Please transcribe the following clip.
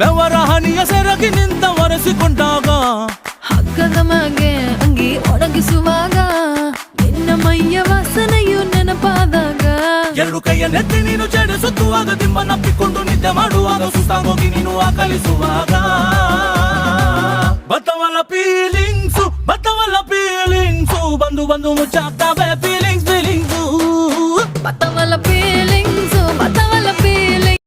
ಬೆವರ ಹನಿಯ ಸೆರಗಿ ನಿಂತ ಒರೆಸಿಕೊಂಡಾಗ ಹಗ್ಗದ ಮ್ಯಾಗೆ ಅಂಗಿ ಒಣಗಿಸುವಾಗ ನಿನ್ನ ಮೈಯ ವಾಸನೆಯು ನೆನಪಾದಾಗ ಎರಡು ಕೈಯ ನೆತ್ತಿ ನೀನು ಜಡಿಸುತ್ತುವಾಗ ದಿಮ್ಮನಪ್ಪಿಕೊಂಡು ನಿದ್ದೆ ಮಾಡುವಾಗ ಸುಸ್ತಾಗೋಗಿ ನೀನು ಆಕಲಿಸುವಾಗ ಬತ್ತವಲ್ಲ ಫೀಲಿಂಗ್ಸು ಬಂದು ಬಂದು ಮುಚ್ಚಾಗ್ತಾವೆ ಫೀಲಿಂಗ್ಸು ಬತ್ತವಲ್ಲ ಫೀಲಿಂಗ್ಸ್